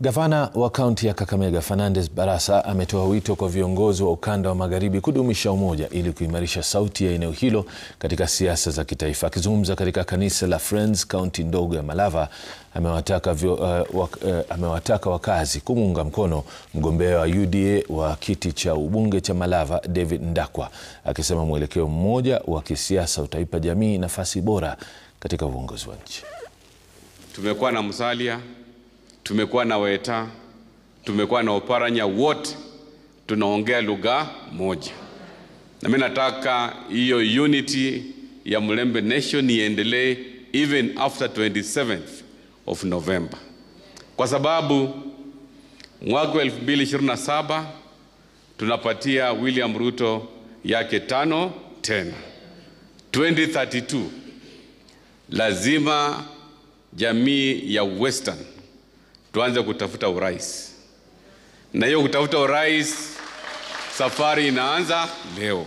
Gavana wa kaunti ya Kakamega Fernandes Barasa ametoa wito kwa viongozi wa ukanda wa magharibi kudumisha umoja ili kuimarisha sauti ya eneo hilo katika siasa za kitaifa. Akizungumza katika kanisa la Friends kaunti ndogo ya Malava, amewataka wakazi kumuunga mkono mgombea wa UDA wa kiti cha ubunge cha Malava David Ndakwa, akisema mwelekeo mmoja wa kisiasa utaipa jamii nafasi bora katika uongozi wa nchi. Tumekuwa na Musalia, tumekuwa na Weta, tumekuwa na Oparanya, wote tunaongea lugha moja. Na mimi nataka hiyo unity ya Mulembe Nation iendelee even after 27th of November. Kwa sababu mwaka 2027 tunapatia William Ruto yake 5 tena. 2032 lazima jamii ya Western tuanze kutafuta urais. Na hiyo kutafuta urais, safari inaanza leo.